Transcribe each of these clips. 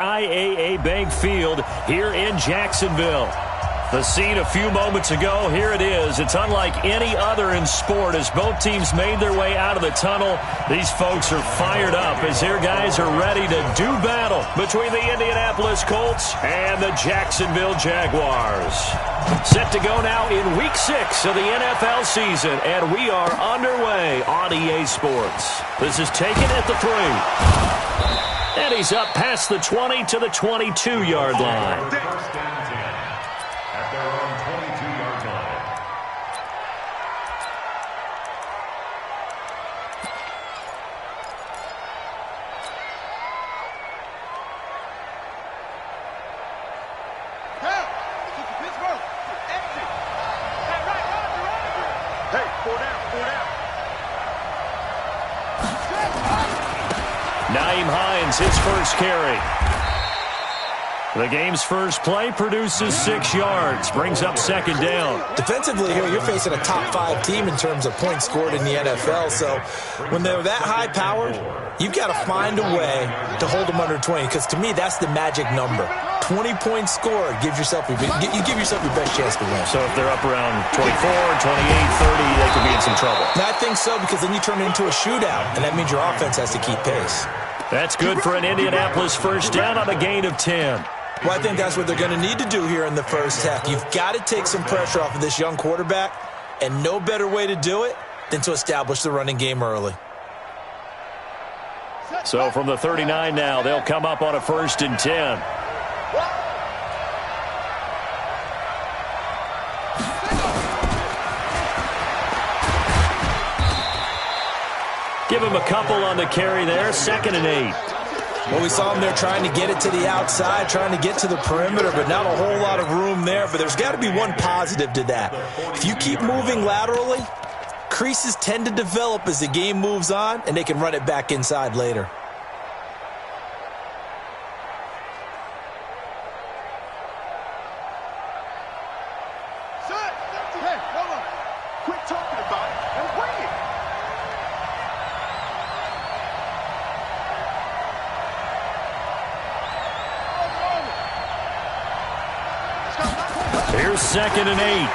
TIAA Bank Field here in Jacksonville. The scene a few moments ago, here it is. It's unlike any other in sport as both teams made their way out of the tunnel. These folks are fired up as their guys are ready to do battle between the Indianapolis Colts and the Jacksonville Jaguars. Set to go now in Week 6 of the NFL season, and we are underway on EA Sports. This is taken at the 3. And he's up past the 20 to the 22-yard line. His first carry. The game's first play produces 6 yards, brings up second down. Defensively here, you're facing a top 5 team in terms of points scored in the NFL, so when they're that high-powered, you've got to find a way to hold them under 20, because to me, that's the magic number. 20 points scored gives yourself you give yourself your best chance to win. So if they're up around 24, 28, 30, they could be in some trouble. And I think so, because then you turn it into a shootout, and that means your offense has to keep pace. That's good for an Indianapolis first down on a gain of 10. Well, I think that's what they're going to need to do here in the first half. You've got to take some pressure off of this young quarterback, and no better way to do it than to establish the running game early. So from the 39 now, they'll come up on a 1st and 10. Give him a couple on the carry there, 2nd and 8. Well, we saw him there trying to get it to the outside, trying to get to the perimeter, but not a whole lot of room there. But there's got to be one positive to that. If you keep moving laterally, creases tend to develop as the game moves on, and they can run it back inside later. Here's 2nd and 8.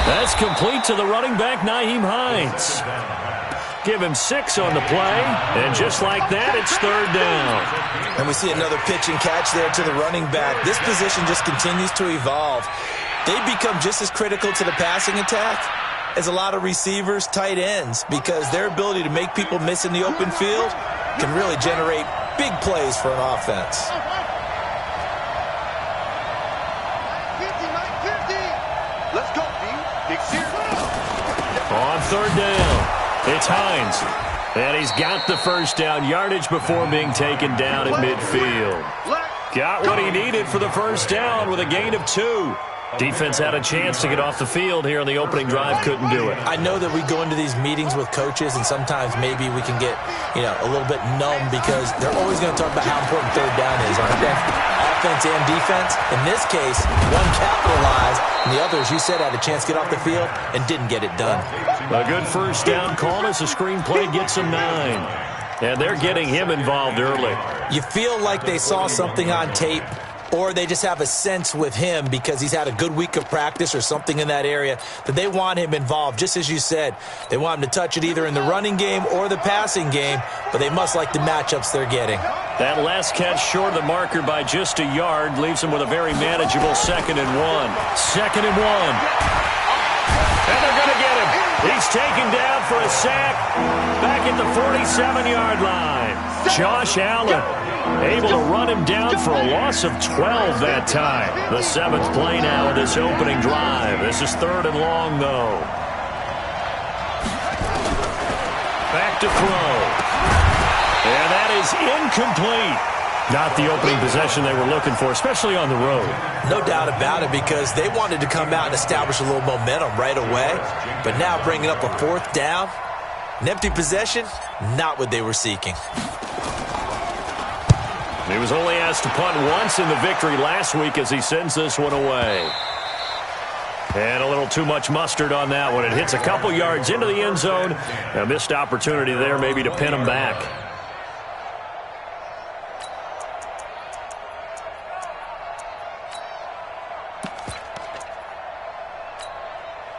That's complete to the running back, Nyheim Hines. Give him 6 on the play, and just like that, it's 3rd down. And we see another pitch and catch there to the running back. This position just continues to evolve. They become just as critical to the passing attack as a lot of receivers, tight ends, because their ability to make people miss in the open field can really generate big plays for an offense. On 3rd down, it's Hines. And he's got the first down yardage before being taken down at midfield. Got what he needed for the first down with a gain of 2. Defense had a chance to get off the field here on the opening drive, couldn't do it. I know that we go into these meetings with coaches, and sometimes maybe we can get, a little bit numb because they're always going to talk about how important 3rd down is, aren't they? Offense and defense. In this case, one capitalized, and the other, as you said, had a chance to get off the field and didn't get it done. A good first down call as the screenplay gets him 9. And they're getting him involved early. You feel like they saw something on tape, or they just have a sense with him because he's had a good week of practice or something in that area that they want him involved. Just as you said, they want him to touch it either in the running game or the passing game, but they must like the matchups they're getting. That last catch short of the marker by just a yard leaves him with a very manageable 2nd and 1. 2nd and 1. And they're going to get him. He's taken down for a sack back at the 47-yard line. Josh Allen able to run him down for a loss of 12 that time. The 7th play now of this opening drive. This is 3rd and long, though. Back to throw. And that is incomplete. Not the opening possession they were looking for, especially on the road. No doubt about it, because they wanted to come out and establish a little momentum right away. But now bringing up a 4th down, an empty possession, not what they were seeking. He was only asked to punt once in the victory last week as he sends this one away. And a little too much mustard on that one. It hits a couple yards into the end zone. A missed opportunity there maybe to pin him back.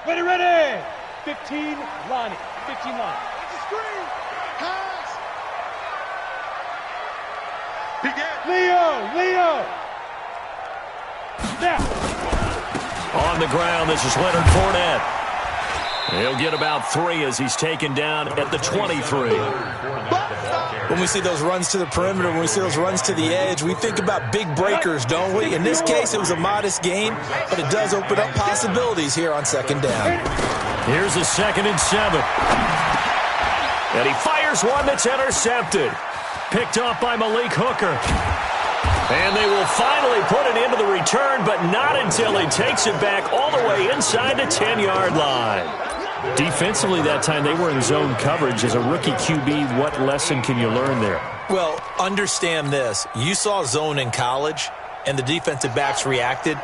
Ready. 15 line. 15 line. Screen. Pass. Leo. Now. On the ground, this is Leonard Fournette. He'll get about 3 as he's taken down at the 23. When we see those runs to the perimeter, when we see those runs to the edge, we think about big breakers, don't we? In this case, it was a modest game, but it does open up possibilities here on second down. Here's a 2nd and 7. And he fires one that's intercepted. Picked off by Malik Hooker. And they will finally put it into the return, but not until he takes it back all the way inside the 10-yard line. Defensively that time, they were in zone coverage. As a rookie QB, what lesson can you learn there? Well, understand this. You saw zone in college, and the defensive backs reacted,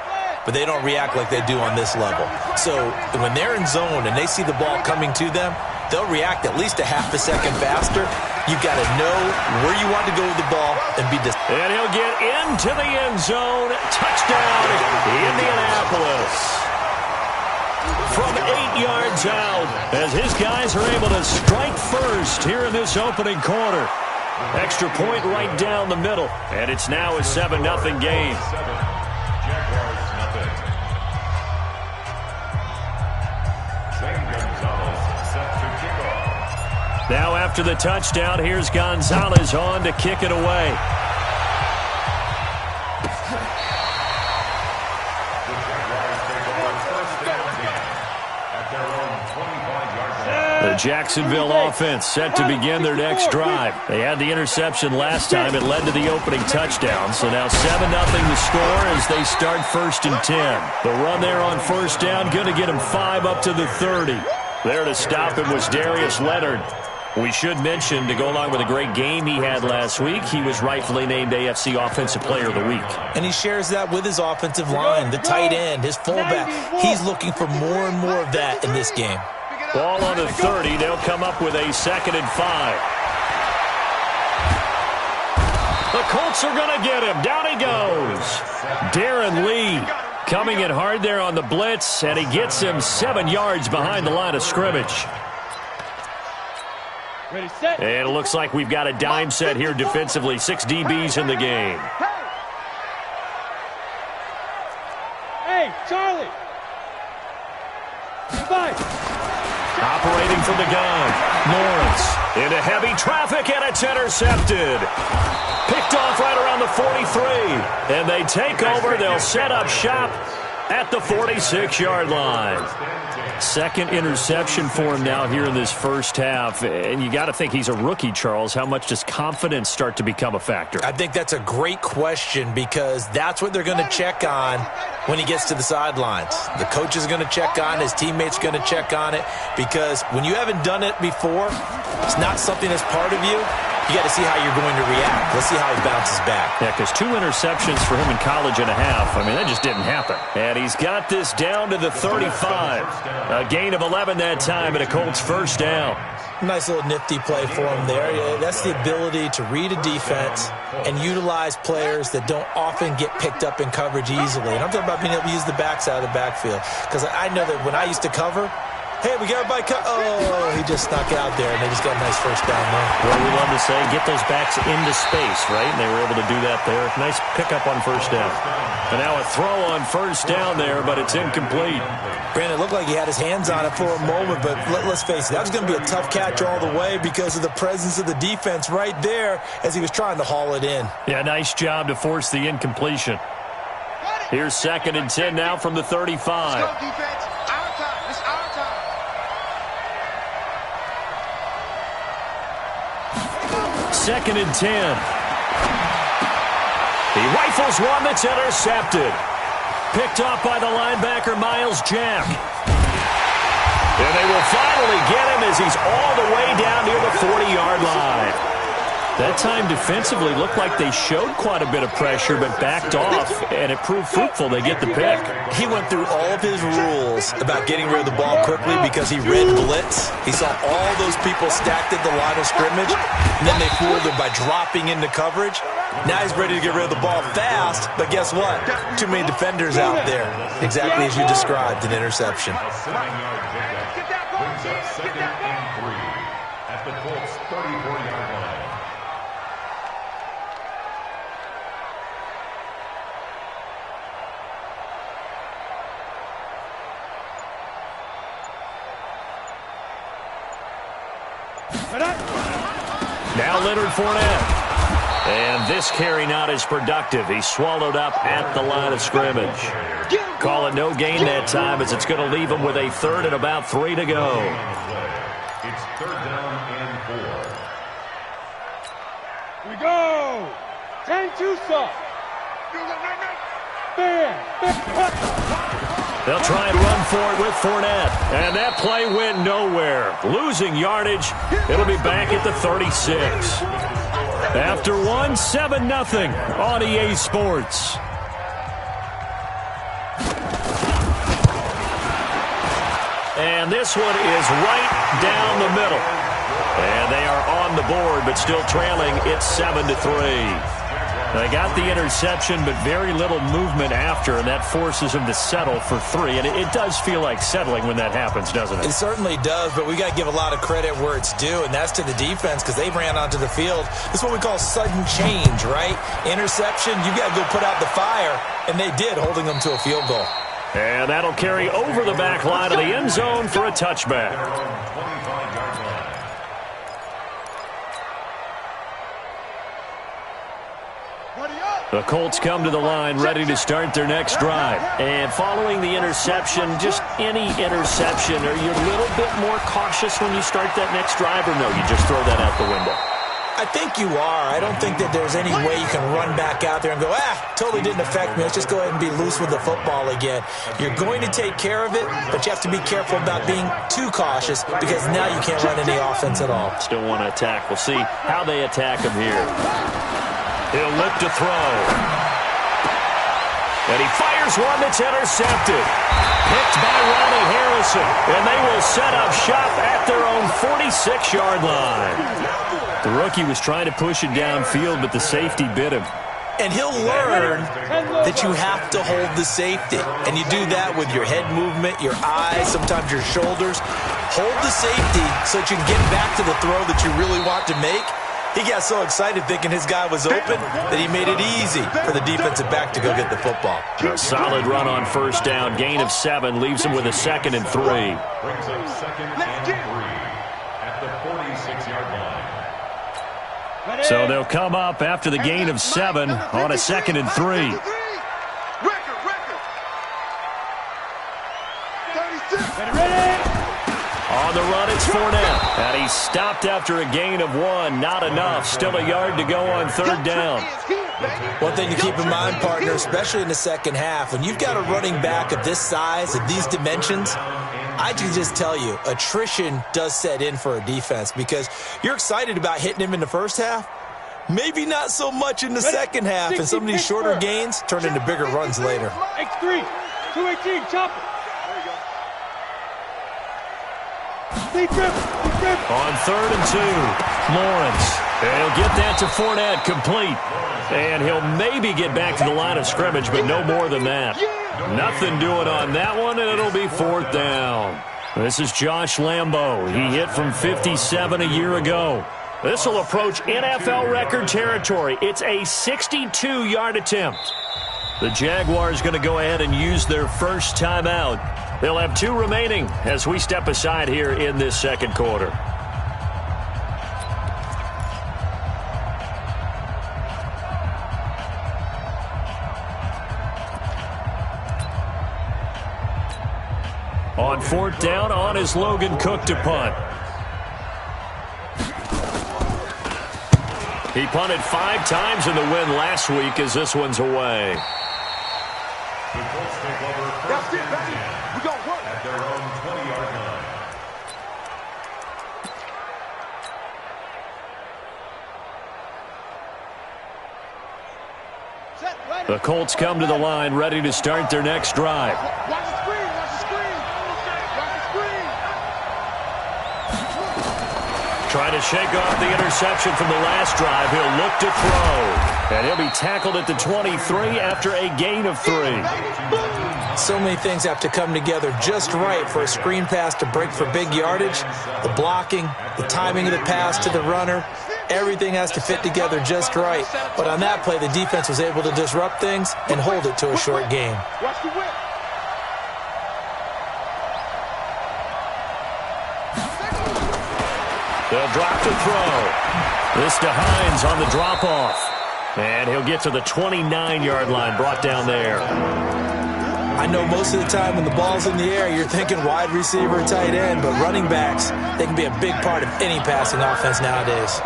but they don't react like they do on this level. So when they're in zone and they see the ball coming to them, they'll react at least a half a second faster. You've got to know where you want to go with the ball and be disciplined. And he'll get into the end zone. Touchdown, Indianapolis. From 8 yards out, as his guys are able to strike first here in this opening quarter. Extra point right down the middle, and it's now a 7-0 game. Now after the touchdown, here's Gonzalez on to kick it away. The Jacksonville offense set to begin their next drive. They had the interception last time. It led to the opening touchdown. So now 7-0 the score as they start 1st and 10. The run there on 1st down, going to get him 5 up to the 30. There to stop him was Darius Leonard. We should mention, to go along with a great game he had last week, he was rightfully named AFC Offensive Player of the Week. And he shares that with his offensive line, the tight end, his fullback. He's looking for more and more of that in this game. Ball on the 30. They'll come up with a 2nd and 5. The Colts are going to get him. Down he goes. Darren Lee coming in hard there on the blitz, and he gets him 7 yards behind the line of scrimmage. Ready, set. And it looks like we've got a dime set here defensively. 6 DBs in the game. Hey, Charlie. Goodbye. Operating from the gun. Lawrence into heavy traffic, and it's intercepted. Picked off right around the 43. And they take over. They'll set up shop at the 46-yard line. 2nd interception for him now here in this first half. And you got to think he's a rookie, Charles. How much does confidence start to become a factor? I think that's a great question because that's what they're going to check on when he gets to the sidelines. The coach is going to check on, his teammates are going to check on it, because when you haven't done it before, it's not something that's part of you. You got to see how you're going to react. Let's see how he bounces back. Yeah, because 2 interceptions for him in college and a half. I mean, that just didn't happen. And he's got this down to the 35. A gain of 11 that time, and a Colts 1st down. Nice little nifty play for him there. Yeah, that's the ability to read a defense and utilize players that don't often get picked up in coverage easily. And I'm talking about being able to use the backs out of the backfield. Because I know that when I used to cover, hey, we got everybody oh, he just snuck out there, and they just got a nice 1st down there. Well, we love to say, get those backs into space, right? And they were able to do that there. Nice pickup on 1st down. And now a throw on 1st down there, but it's incomplete. Brandon, it looked like he had his hands on it for a moment, but let's face it, that was going to be a tough catch all the way because of the presence of the defense right there as he was trying to haul it in. Yeah, nice job to force the incompletion. Here's 2nd and 10 now from the 35. Let's go, defense. Our time. It's our time. 2nd and 10. He rifles one that's intercepted. Picked off by the linebacker, Miles Jack. And they will finally get him as he's all the way down near the 40-yard line. That time defensively looked like they showed quite a bit of pressure but backed off, and it proved fruitful. They get the pick. He went through all of his rules about getting rid of the ball quickly because he read blitz. He saw all those people stacked at the line of scrimmage, and then they fooled him by dropping into coverage. Now he's ready to get rid of the ball fast, but guess what? Too many defenders out there. Exactly as you described, an interception. Get that ball, get that ball. At the Colts 34-yard line. Now Leonard Fournette. And this carry not as productive. He's swallowed up at the line of scrimmage. Call it no gain that time as it's going to leave him with a third and about 3 to go. It's third down and 4. Here we go. 10-2 stop. They'll try and run for it with Fournette. And that play went nowhere. Losing yardage. It'll be back at the 36. After 7-0 on EA Sports. And this one is right down the middle. And they are on the board, but still trailing. It's 7-3. They got the interception, but very little movement after, and that forces them to settle for 3. And it does feel like settling when that happens, doesn't it? It certainly does, but we got to give a lot of credit where it's due, and that's to the defense because they ran onto the field. This is what we call sudden change, right? Interception, you got to go put out the fire, and they did, holding them to a field goal. And that'll carry over the back line of the end zone for a touchback. The Colts come to the line ready to start their next drive. And following the interception, just any interception, are you a little bit more cautious when you start that next drive, or no, you just throw that out the window? I think you are. I don't think that there's any way you can run back out there and go, totally didn't affect me. Let's just go ahead and be loose with the football again. You're going to take care of it, but you have to be careful about being too cautious because now you can't run any offense at all. Still want to attack. We'll see how they attack him here. He'll look to throw. And he fires one that's intercepted. Picked by Ronnie Harrison. And they will set up shop at their own 46-yard line. The rookie was trying to push it downfield, but the safety bit him. And he'll learn that you have to hold the safety. And you do that with your head movement, your eyes, sometimes your shoulders. Hold the safety so that you can get back to the throw that you really want to make. He got so excited thinking his guy was open that he made it easy for the defensive back to go get the football. A solid run on first down. Gain of 7 leaves him with a 2nd and 3. Brings up 2nd and 3 at the 46-yard line. So they'll come up after the gain of 7 on a 2nd and 3. Record. 36. On the run, it's Fournette. And he's stopped after a gain of 1. Not enough. Still a yard to go on third down. One thing to keep in mind, partner, especially in the second half, when you've got a running back of this size, of these dimensions, I can just tell you, attrition does set in for a defense because you're excited about hitting him in the first half. Maybe not so much in the second half, and some of these shorter gains turn into bigger runs later. X3, 218, chop it. On 3rd and 2, Lawrence. And he'll get that to Fournette, complete. And he'll maybe get back to the line of scrimmage, but no more than that. Nothing doing on that one, and it'll be 4th down. This is Josh Lambo. He hit from 57 a year ago. This will approach NFL record territory. It's a 62-yard attempt. The Jaguars going to go ahead and use their first timeout. They'll have 2 remaining as we step aside here in this second quarter. On 4th down, on is Logan Cook to punt. He punted 5 times in the win last week as this one's away. The Colts take over first and 10 at their own 20-yard line. 1 The Colts come to the line ready to start their next drive. Watch the screen. Watch the screen. Watch the screen. Trying to shake off the interception from the last drive. He'll look to throw. And he'll be tackled at the 23 after a gain of 3. So many things have to come together just right for a screen pass to break for big yardage. The blocking, the timing of the pass to the runner, everything has to fit together just right. But on that play, the defense was able to disrupt things and hold it to a short game. Watch the whip. They'll drop to throw. This to Hines on the drop-off. And he'll get to the 29-yard line, brought down there. I know most of the time when the ball's in the air, you're thinking wide receiver, tight end, but running backs, they can be a big part of any passing offense nowadays.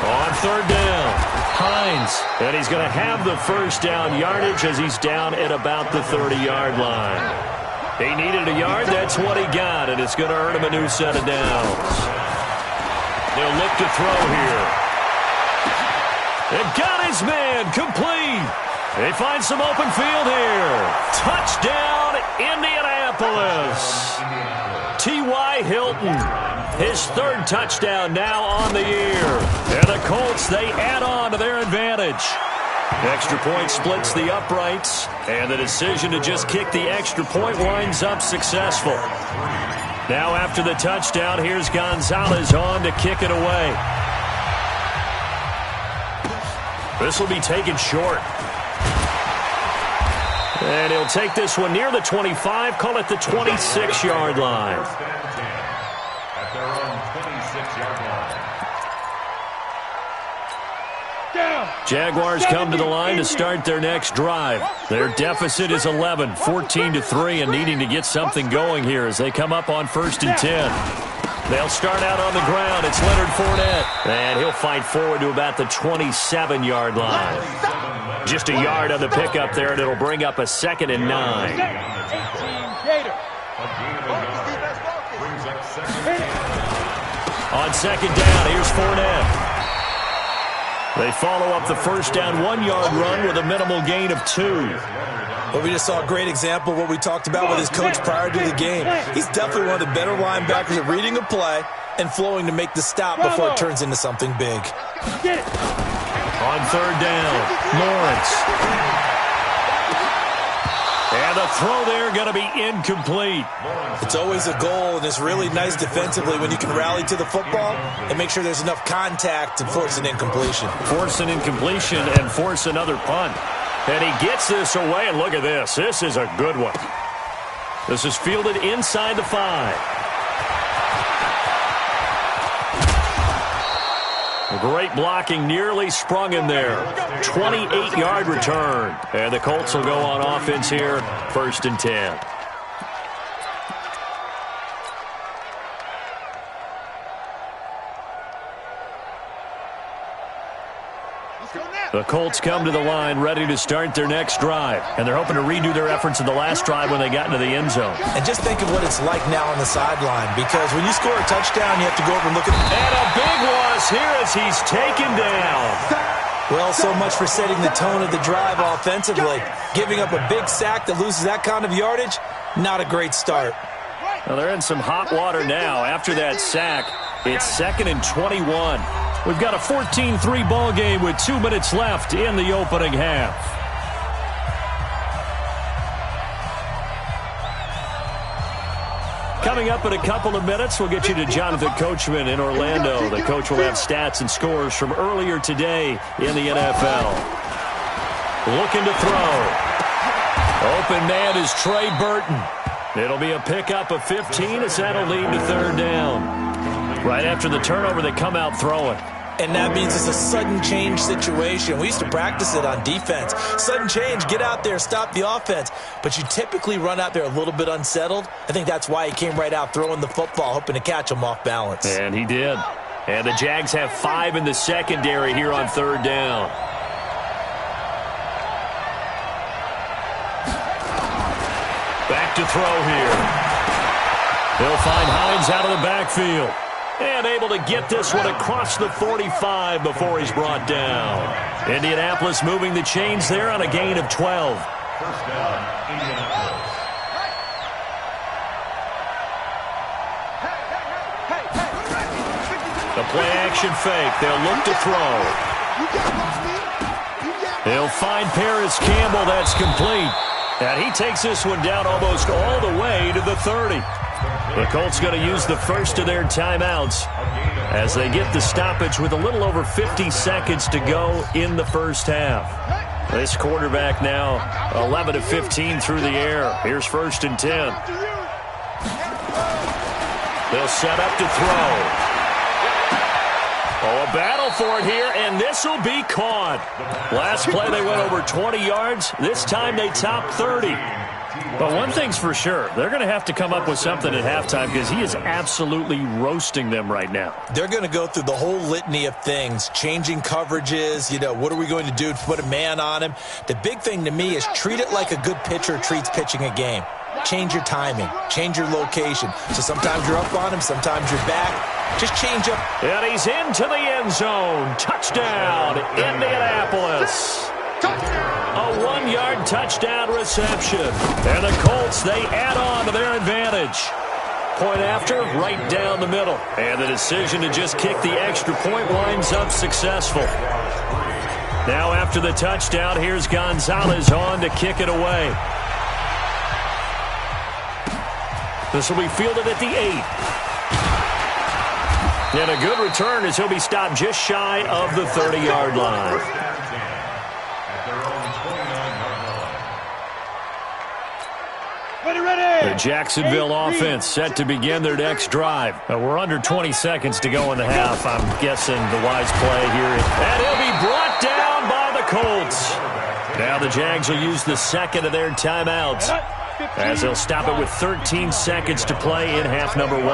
On third down, Hines. And he's going to have the first down yardage as he's down at about the 30-yard line. He needed a yard. That's what he got, and it's going to earn him a new set of downs. They'll look to throw here. It got his man complete. They find some open field here. Touchdown, Indianapolis. T.Y. Hilton, his third touchdown now on the year. And the Colts, they add on to their advantage. Extra point splits the uprights, and the decision to just kick the extra point winds up successful. Now after the touchdown, here's Gonzalez on to kick it away. This will be taken short. And he'll take this one near the 25, call it the 26-yard line. At their own 26-yard line. Jaguars come to the line to start their next drive. Their deficit is 11, 14-3, and needing to get something going here as they come up on 1st and 10. They'll start out on the ground. It's Leonard Fournette. And he'll fight forward to about the 27-yard line. Just a yard on the pickup there, and it'll bring up a 2nd and 9. On 2nd down, here's Fournette. They follow up the first down 1-yard run with a minimal gain of 2. Well, we just saw a great example of what we talked about with his coach prior to the game. He's definitely one of the better linebackers at reading a play and flowing to make the stop before it turns into something big. On 3rd down, Lawrence. And the throw there going to be incomplete. It's always a goal, and it's really nice defensively when you can rally to the football and make sure there's enough contact to force an incompletion. Force an incompletion and force another punt. And he gets this away, and look at this. This is a good one. This is fielded inside the 5. Great blocking, nearly sprung him there. 28-yard return. And the Colts will go on offense here, 1st and 10. The Colts come to the line ready to start their next drive. And they're hoping to redo their efforts in the last drive when they got into the end zone. And just think of what it's like now on the sideline, because when you score a touchdown, you have to go over and look at it. And a big loss here as he's taken down. Well, so much for setting the tone of the drive offensively. Giving up a big sack that loses that kind of yardage, not a great start. Well, they're in some hot water now. After that sack, it's 2nd and 21. We've got a 14-3 ball game with 2 minutes left in the opening half. Coming up in a couple of minutes, we'll get you to Jonathan Coachman in Orlando. The coach will have stats and scores from earlier today in the NFL. Looking to throw. Open man is Trey Burton. It'll be a pickup of 15 as that'll lead to 3rd down. Right after the turnover, they come out throwing. And that means it's a sudden change situation. We used to practice it on defense. Sudden change, get out there, stop the offense. But you typically run out there a little bit unsettled. I think that's why he came right out throwing the football, hoping to catch him off balance. And he did. And the Jags have 5 in the secondary here on 3rd down. Back to throw here. They'll find Hines out of the backfield. And able to get this one across the 45 before he's brought down. Indianapolis moving the chains there on a gain of 12. First down, Indianapolis. The play-action fake. They'll look to throw. They'll find Paris Campbell. That's complete. And he takes this one down almost all the way to the 30. The Colts going to use the first of their timeouts as they get the stoppage with a little over 50 seconds to go in the first half. This quarterback now 11 of 15 through the air. Here's 1st and 10. They'll set up to throw. Oh, a battle for it here, and this will be caught. Last play they went over 20 yards. This time they top 30. But one thing's for sure, they're going to have to come up with something at halftime because he is absolutely roasting them right now. They're going to go through the whole litany of things, changing coverages, what are we going to do to put a man on him? The big thing to me is treat it like a good pitcher treats pitching a game. Change your timing, change your location. So sometimes you're up on him, sometimes you're back. Just change up. And he's into the end zone. Touchdown, Indianapolis. A 1-yard touchdown reception. And the Colts, they add on to their advantage. Point after, right down the middle. And the decision to just kick the extra point winds up successful. Now after the touchdown, here's Gonzalez on to kick it away. This will be fielded at the 8. And a good return as he'll be stopped just shy of the 30-yard line. The Jacksonville offense set to begin their next drive. We're under 20 seconds to go in the half. I'm guessing the wise play here. And he'll be brought down by the Colts. Now the Jags will use the second of their timeouts as they'll stop it with 13 seconds to play in half number 1.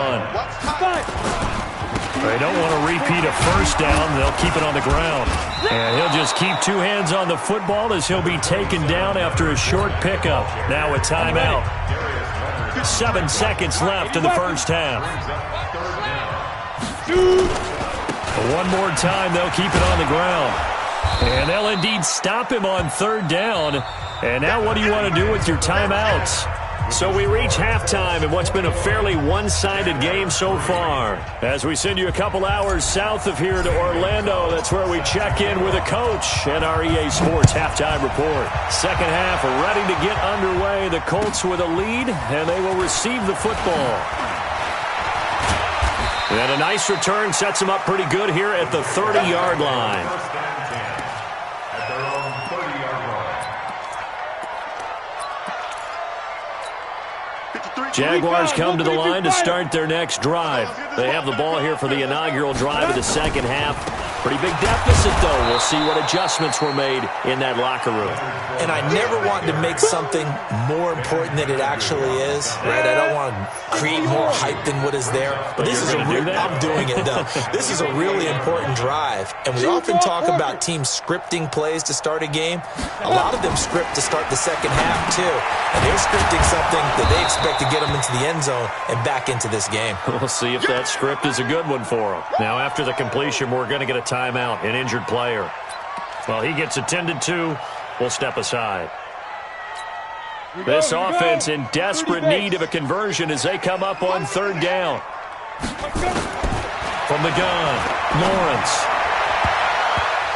They don't want to repeat a first down. They'll keep it on the ground. And he'll just keep 2 hands on the football as he'll be taken down after a short pickup. Now a timeout. 7 seconds left in the first half. One more time, they'll keep it on the ground. And they'll indeed stop him on 3rd down. And now what do you want to do with your timeouts? So we reach halftime in what's been a fairly one-sided game so far. As we send you a couple hours south of here to Orlando, that's where we check in with a coach and our EA Sports halftime report. Second half ready to get underway. The Colts with a lead, and they will receive the football. And a nice return sets them up pretty good here at the 30-yard line. Jaguars come to the line to start their next drive. They have the ball here for the inaugural drive of the second half. Pretty big deficit, though. We'll see what adjustments were made in that locker room. And I never want to make something more important than it actually is, right? I don't want to create more hype than what is there. But this is I'm doing it, though. This is a really important drive. And we often talk about teams scripting plays to start a game. A lot of them script to start the second half, too. And they're scripting something that they expect to get them into the end zone and back into this game. We'll see if that script is a good one for them. Now, after the completion, we're going to get a timeout, an injured player. Well, he gets attended to. We'll step aside. This offense in desperate need of a conversion as they come up on 3rd down. From the gun, Lawrence.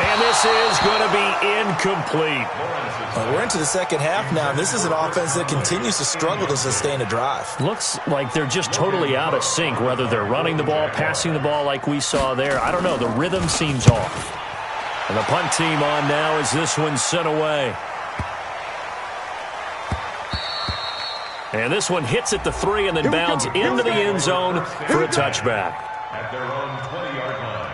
And this is going to be incomplete. We're into the second half now. This is an offense that continues to struggle to sustain a drive. Looks like they're just totally out of sync, whether they're running the ball, passing the ball like we saw there. I don't know. The rhythm seems off. And the punt team on now as this one's sent away. And this one hits at the 3 and then bounds into the end zone for a touchback. At their own 20-yard line.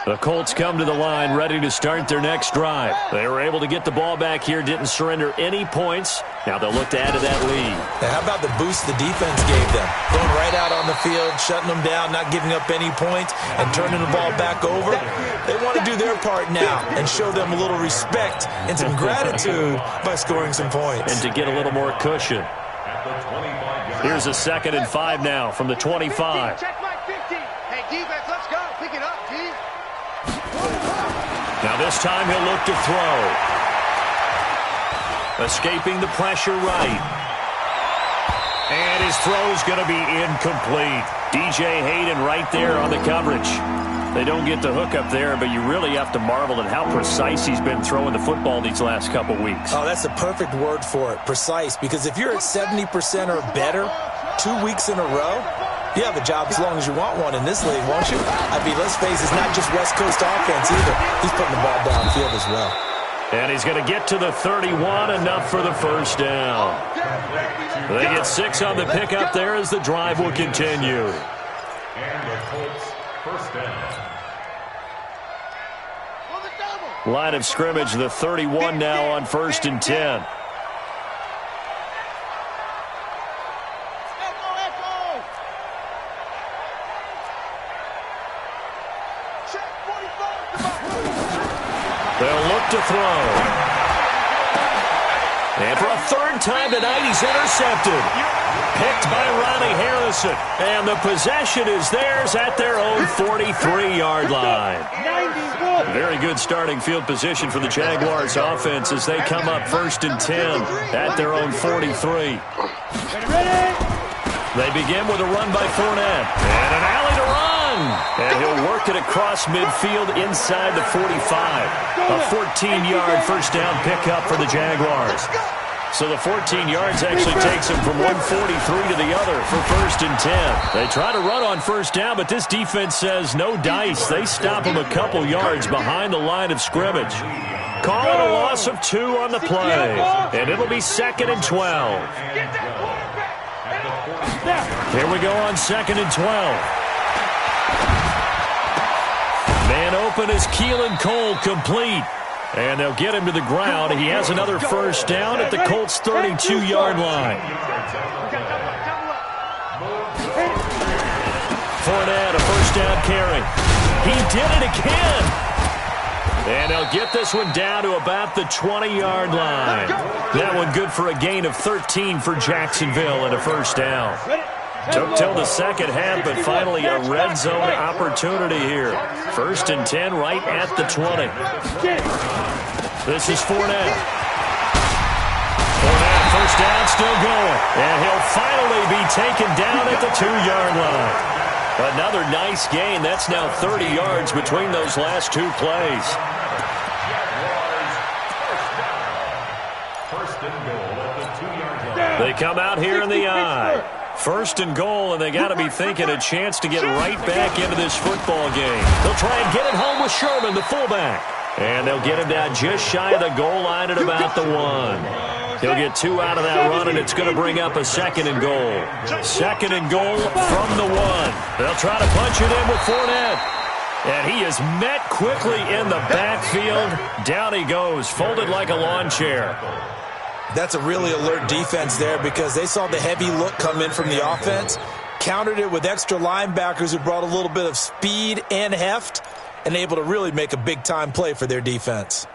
The Colts come to the line ready to start their next drive. They were able to get the ball back here, didn't surrender any points. Now they'll look to add to that lead. Now, how about the boost the defense gave them? Going right out on the field, shutting them down, not giving up any points, and turning the ball back over. They want to do their part now and show them a little respect and some gratitude by scoring some points. And to get a little more cushion. Here's a 2nd and 5 now from the 25. Check my 50. Hey, defense, let's go. Pick it up, G. Now this time he'll look to throw. Escaping the pressure right. And his throw's going to be incomplete. DJ Hayden right there on the coverage. They don't get the hook up there, but you really have to marvel at how precise he's been throwing the football these last couple weeks. Oh, that's the perfect word for it, precise, because if you're at 70% or better 2 weeks in a row, you have a job as long as you want one in this league, won't you? I mean, let's face it, it's not just West Coast offense either. He's putting the ball downfield as well. And he's going to get to the 31, enough for the first down. They get 6 on the pickup there as the drive will continue. And the Colts first down. Line of scrimmage, the 31 now on 1st and 10. They'll look to throw. And for a 3rd time tonight, he's intercepted. Picked by Ronnie Harrison. And the possession is theirs at their own 43-yard line. Very good starting field position for the Jaguars offense as they come up 1st and 10 at their own 43. They begin with a run by Fournette. And an alley to run. And he'll work it across midfield inside the 45. A 14-yard first down pickup for the Jaguars. So the 14 yards actually takes him from 143 to the other for 1st and 10. They try to run on 1st down, but this defense says no dice. They stop him a couple yards behind the line of scrimmage. Call it a loss of 2 on the play. And it'll be 2nd and 12. Here we go on 2nd and 12. Man open is Keelan Cole, complete. And they'll get him to the ground. He has another first down at the Colts' 32-yard line. Fournette, a first down carry. He did it again. And they'll get this one down to about the 20-yard line. That one good for a gain of 13 for Jacksonville and a first down. Took till the second half, but finally a red zone opportunity here. 1st and 10 right at the 20. This is Fournette. Fournette, first down, still going. And he'll finally be taken down at the 2-yard line. Another nice gain. That's now 30 yards between those last 2 plays. First and goal at the 2-yard line. They come out here in the eye. 1st and goal, and they got to be thinking a chance to get right back into this football game. They'll try and get it home with Sherman, the fullback. And they'll get him down just shy of the goal line at about the 1. He'll get 2 out of that run, and it's going to bring up a 2nd and goal. 2nd and goal from the 1. They'll try to punch it in with Fournette. And he is met quickly in the backfield. Down he goes, folded like a lawn chair. That's a really alert defense there because they saw the heavy look come in from the offense, countered it with extra linebackers who brought a little bit of speed and heft, and able to really make a big-time play for their defense.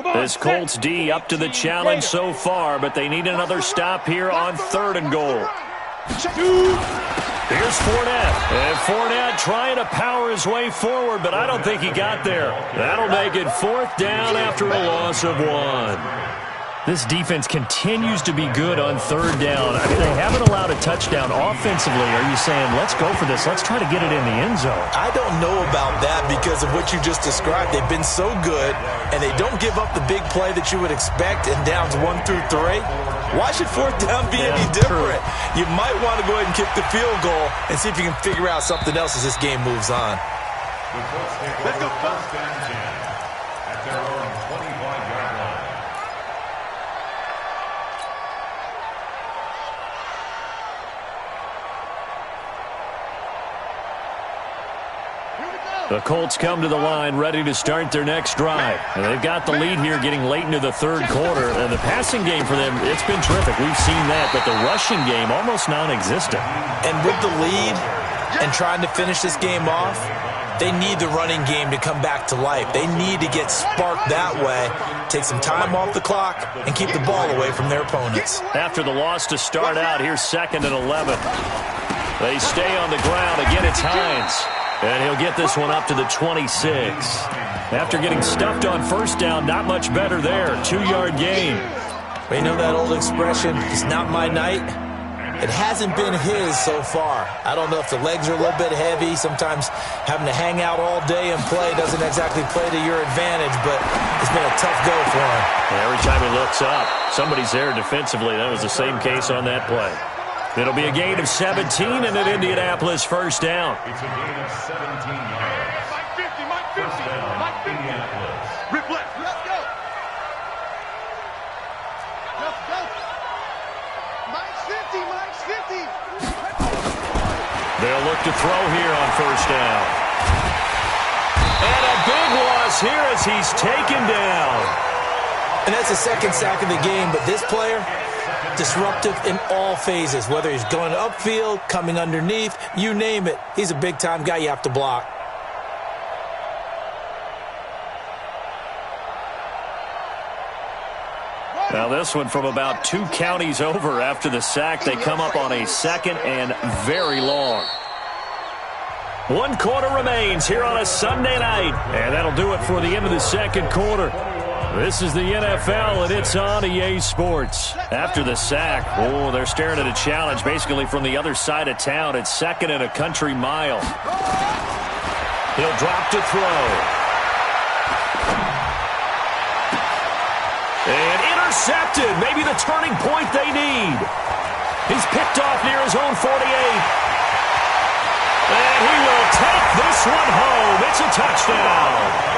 This Colts D up to the challenge so far, but they need another stop here on 3rd and goal. Here's Fournette. And Fournette trying to power his way forward, but I don't think he got there. That'll make it 4th down after a loss of 1. This defense continues to be good on 3rd down. I mean, they haven't allowed a touchdown offensively. Are you saying, let's go for this, let's try to get it in the end zone? I don't know about that because of what you just described. They've been so good, and they don't give up the big play that you would expect in downs 1 through 3. Why should 4th down be any different? You might want to go ahead and kick the field goal and see if you can figure out something else as this game moves on. The Colts take over 1st and 10 at their own 25-yard line. The Colts come to the line ready to start their next drive. And they've got the lead here getting late into the third quarter. And the passing game for them, it's been terrific. We've seen that. But the rushing game, almost non-existent. And with the lead and trying to finish this game off, they need the running game to come back to life. They need to get sparked that way, take some time off the clock, and keep the ball away from their opponents. After the loss to start out, here's 2nd and 11. They stay on the ground. Again, it's Hines. And he'll get this one up to the 26. After getting stuffed on first down, not much better there. 2-yard gain. We know that old expression, it's not my night. It hasn't been his so far. I don't know if the legs are a little bit heavy. Sometimes having to hang out all day and play doesn't exactly play to your advantage, but it's been a tough go for him. Every time he looks up, somebody's there defensively. That was the same case on that play. It'll be a gain of 17 and an Indianapolis first down. It's a gain of 17 yards. Mike 50, Mike 50, First down, Mike 50. Indianapolis. Rip left. Let's go. Let's go. Mike's 50, Mike's 50. They'll look to throw here on first down. And a big loss here as he's taken down. And that's the second sack of the game, but this player, disruptive in all phases, whether he's going upfield, coming underneath, you name it. He's a big-time guy you have to block. Now this one from about 2 counties over after the sack. They come up on a 2nd and very long. 1 quarter remains here on a Sunday night. And that'll do it for the end of the second quarter. This is the NFL, and it's on EA Sports. After the sack, they're staring at a challenge basically from the other side of town. It's 2nd and a country mile. He'll drop to throw. And intercepted. Maybe the turning point they need. He's picked off near his own 48. And he will take this one home. It's a touchdown.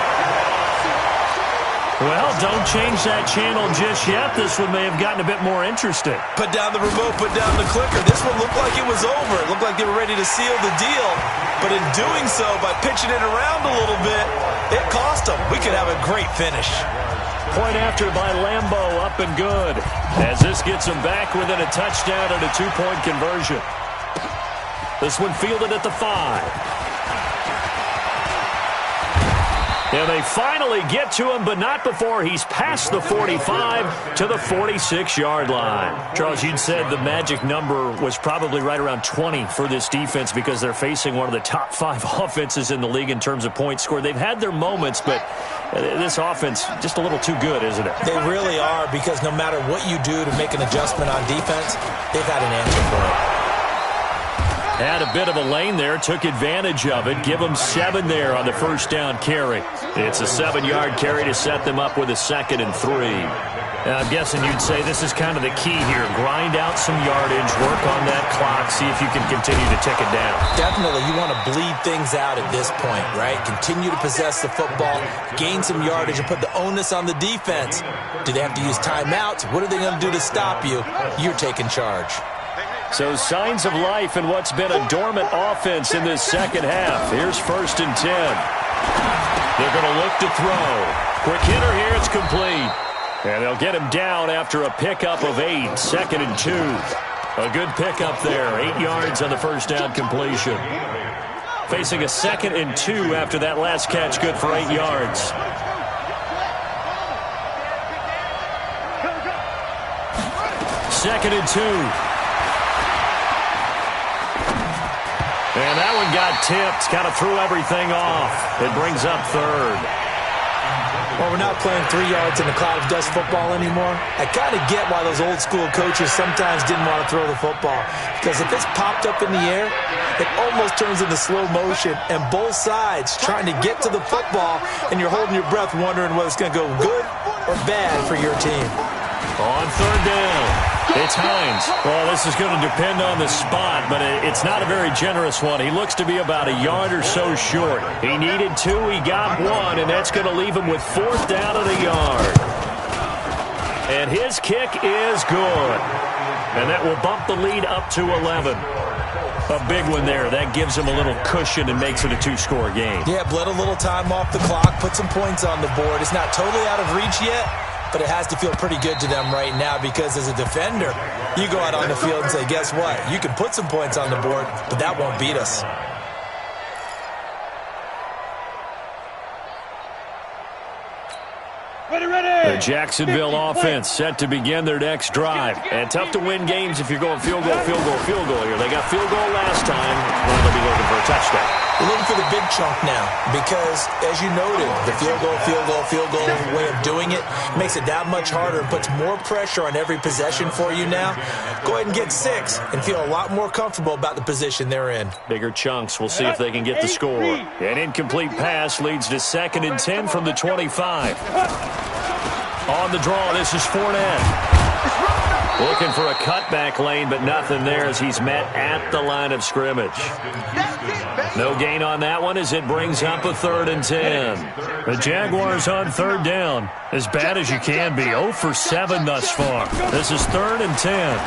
Well, don't change that channel just yet. This one may have gotten a bit more interesting. Put down the remote, put down the clicker. This one looked like it was over. It looked like they were ready to seal the deal. But in doing so, by pitching it around a little bit, it cost them. We could have a great finish. Point after by Lambeau, up and good. As this gets them back within a touchdown and a 2-point conversion. This one fielded at the 5. And they finally get to him, but not before he's past the 45 to the 46-yard line. Charles, you'd said the magic number was probably right around 20 for this defense because they're facing one of the top 5 offenses in the league in terms of points scored. They've had their moments, but this offense just a little too good, isn't it? They really are, because no matter what you do to make an adjustment on defense, they've had an answer for it. Had a bit of a lane there, took advantage of it. Give them 7 there on the first down carry. It's a 7-yard carry to set them up with a 2nd and 3. I'm guessing you'd say this is kind of the key here. Grind out some yardage, work on that clock, see if you can continue to tick it down. Definitely. You want to bleed things out at this point, right? Continue to possess the football, gain some yardage, and put the onus on the defense. Do they have to use timeouts? What are they going to do to stop you? You're taking charge. So signs of life in what's been a dormant offense in this second half. Here's 1st and 10. They're going to look to throw. Quick hitter here. It's complete. And they'll get him down after a pickup of 8. 2nd and 2. A good pickup there. 8 yards on the first down completion. Facing a 2nd and 2 after that last catch. Good for 8 yards. Second and 2. And that one got tipped, kind of threw everything off. It brings up 3rd. Well, we're not playing 3 yards in a cloud of dust football anymore. I kind of get why those old school coaches sometimes didn't want to throw the football. Because if it's popped up in the air, it almost turns into slow motion. And both sides trying to get to the football, and you're holding your breath wondering whether it's going to go good or bad for your team. On 3rd down. It's Hines. Well, this is going to depend on the spot, but it's not a very generous one. He looks to be about a yard or so short. He needed 2. He got 1, and that's going to leave him with 4th down and a yard. And his kick is good. And that will bump the lead up to 11. A big one there. That gives them a little cushion and makes it a 2-score game. Yeah, bled a little time off the clock, put some points on the board. It's not totally out of reach yet, but it has to feel pretty good to them right now because as a defender, you go out on the field and say, guess what? You can put some points on the board, but that won't beat us. The Jacksonville offense set to begin their next drive. And tough to win games if you're going field goal here. They got field goal last time. Well, they'll be looking for a touchdown. We're looking for the big chunk now because, as you noted, the field goal way of doing it makes it that much harder and puts more pressure on every possession for you now. Go ahead and get 6 and feel a lot more comfortable about the position they're in. Bigger chunks. We'll see if they can get the score. An incomplete pass leads to 2nd and 10 from the 25. On the draw, this is Fournette. Looking for a cutback lane, but nothing there as he's met at the line of scrimmage. No gain on that one as it brings up a 3rd and 10. The Jaguars on 3rd down. As bad as you can be. 0 for 7 thus far. This is 3rd and 10.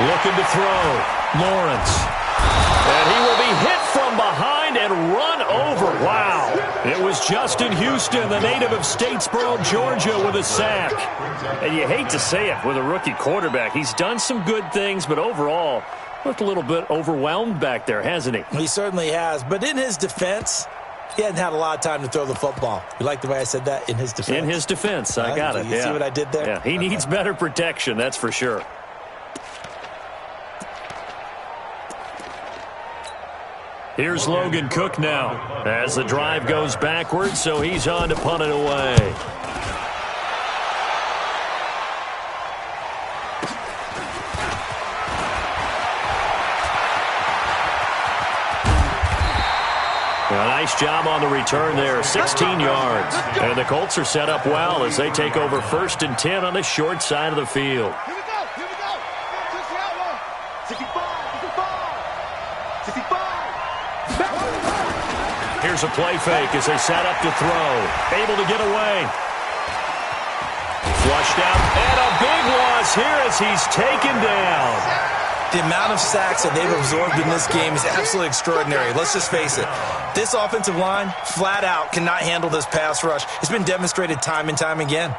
Looking to throw. Lawrence. And he will be hit from behind and run over. Wow. It was Justin Houston, the native of Statesboro, Georgia, with a sack. And you hate to say it with a rookie quarterback. He's done some good things, but overall, looked a little bit overwhelmed back there, hasn't he? He certainly has. But in his defense, he hadn't had a lot of time to throw the football. You like the way I said that? In his defense? In his defense. I got it. You see what I did there? Yeah, he needs better protection, that's for sure. Here's Logan Cook now as the drive goes backwards, so he's on to punt it away. A nice job on the return there, 16 yards. And the Colts are set up well as they take over 1st and 10 on the short side of the field. Here we go. Touch the outlaw. 65. 65. Here's a play fake as they set up to throw. Able to get away. Flushed out. And a big loss here as he's taken down. The amount of sacks that they've absorbed in this game is absolutely extraordinary. Let's just face it. This offensive line, flat out, cannot handle this pass rush. It's been demonstrated time and time again.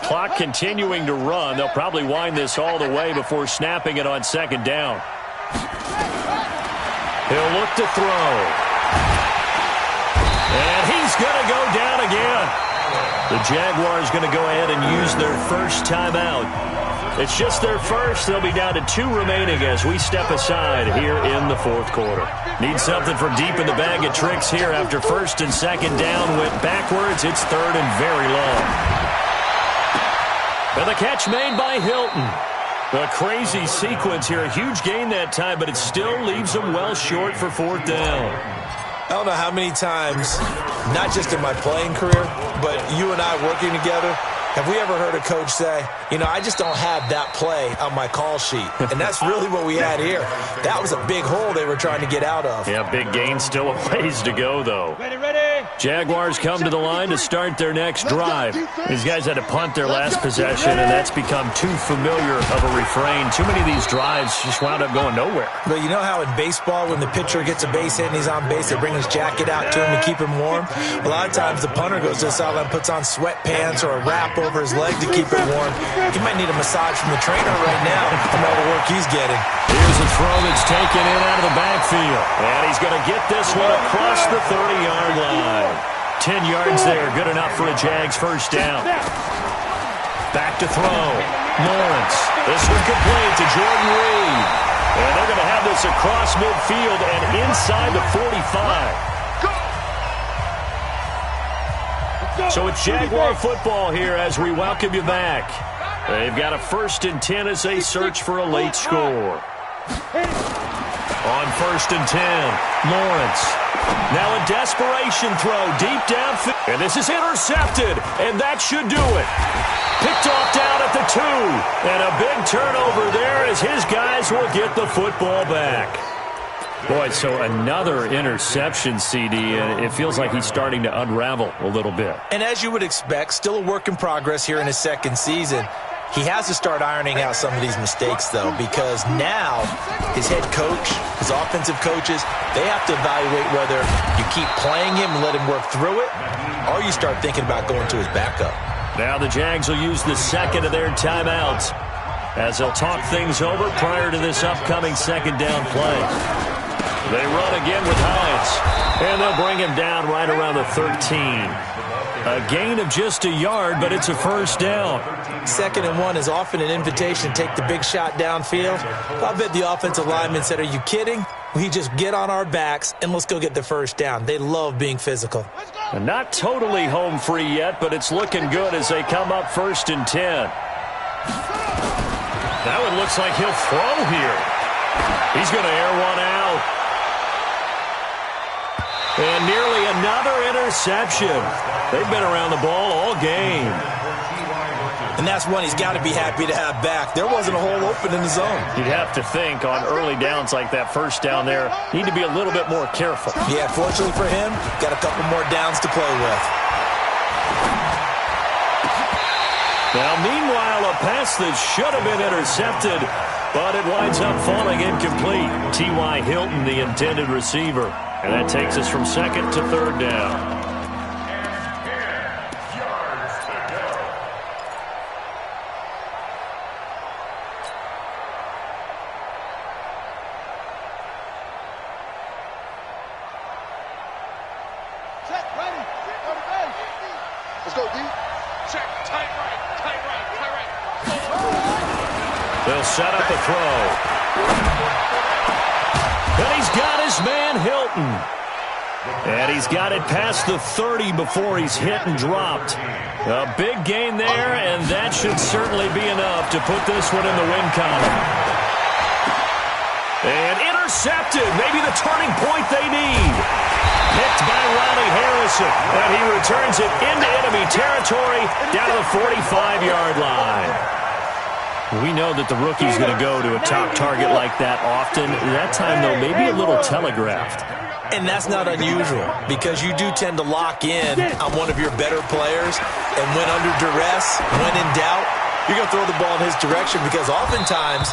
Clock continuing to run. They'll probably wind this all the way before snapping it on 2nd down. He'll look to throw. And he's going to go down again. The Jaguars going to go ahead and use their first timeout. It's just their first. They'll be down to 2 remaining as we step aside here in the 4th quarter. Need something from deep in the bag of tricks here after 1st and 2nd down. Went backwards. It's 3rd and very long. And the catch made by Hilton. A crazy sequence here. A huge gain that time, but it still leaves them well short for 4th down. I don't know how many times, not just in my playing career, but you and I working together, have we ever heard a coach say, you know, I just don't have that play on my call sheet. And that's really what we had here. That was a big hole they were trying to get out of. Yeah, big gain. Still a ways to go, though. Ready. Jaguars come to the line to start their next drive. These guys had to punt their last possession, and that's become too familiar of a refrain. Too many of these drives just wound up going nowhere. But you know how in baseball, when the pitcher gets a base hit and he's on base, they bring his jacket out to him to keep him warm? A lot of times the punter goes to the sideline, puts on sweatpants or a wrap over his leg to keep it warm. He might need a massage from the trainer right now from all the work he's getting. Here's a throw that's taken in out of the backfield. And he's going to get this one across the 30-yard line. 10 yards there, good enough for a Jags first down. Back to throw. Lawrence. This one complete to Jordan Reed. And they're going to have this across midfield and inside the 45. So it's Jaguar football here as we welcome you back. They've got a 1st and 10 as they search for a late score. On 1st and 10, Lawrence. Now a desperation throw deep downfield. And this is intercepted, and that should do it. Picked off down at the 2. And a big turnover there as his guys will get the football back. Boy, so another interception, CD, and it feels like he's starting to unravel a little bit. And as you would expect, still a work in progress here in his 2nd season. He has to start ironing out some of these mistakes, though, because now his head coach, his offensive coaches, they have to evaluate whether you keep playing him and let him work through it, or you start thinking about going to his backup. Now the Jags will use the second of their timeouts as they'll talk things over prior to this upcoming second down play. They run again with Hines, and they'll bring him down right around the 13. A gain of just a yard, but it's a first down. 2nd and 1 is often an invitation to take the big shot downfield. I bet the offensive lineman said, are you kidding? We just get on our backs and let's go get the first down. They love being physical. And not totally home free yet, but it's looking good as they come up 1st and 10. That one looks like he'll throw here. He's going to air one out. And nearly another interception. They've been around the ball all game. And that's one he's got to be happy to have back. There wasn't a hole open in the zone. You'd have to think on early downs like that first down there, need to be a little bit more careful. Yeah, fortunately for him, got a couple more downs to play with. Now, meanwhile, a pass that should have been intercepted, but it winds up falling incomplete. T.Y. Hilton, the intended receiver. And that takes us from 2nd to 3rd down. Let's go, D. Check. Tight right. They'll set up a throw. And he's got his man Hilton. And he's got it past the 30 before he's hit and dropped. A big gain there, and that should certainly be enough to put this one in the win column. And intercepted. Maybe the turning point they need. Picked by Ronnie Harrison. And he returns it into enemy territory down to the 45-yard line. We know that the rookie's going to go to a top target like that often. That time, though, maybe a little telegraphed. And that's not unusual because you do tend to lock in on one of your better players, and when under duress, when in doubt, you're going to throw the ball in his direction because oftentimes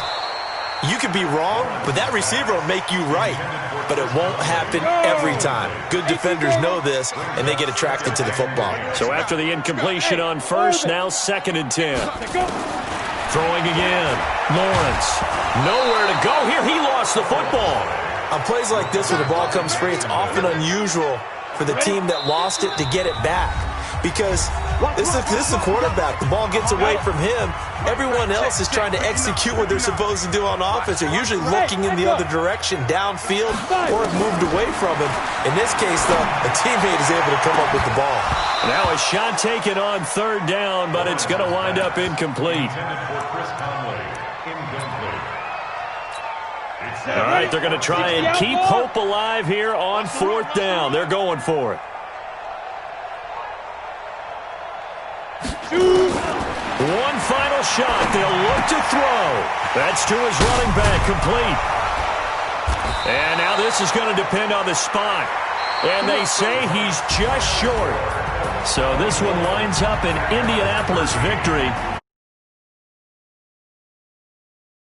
you could be wrong, but that receiver will make you right. But it won't happen every time. Good defenders know this, and they get attracted to the football. So after the incompletion on first, now 2nd and 10. Throwing again. Lawrence. Nowhere to go here. He lost the football. On plays like this where the ball comes free, it's often unusual for the team that lost it to get it back. Because this is the quarterback. The ball gets away from him. Everyone else is trying to execute what they're supposed to do on offense. They're usually looking in the other direction, downfield, or have moved away from him. In this case, though, a teammate is able to come up with the ball. Now a shot taken on 3rd down, but it's going to wind up incomplete. All right, they're going to try and keep hope alive here on 4th down. They're going for it. One final shot. They'll look to throw. That's to his running back, complete. And now this is going to depend on the spot. And they say he's just short. So this one winds up an Indianapolis victory.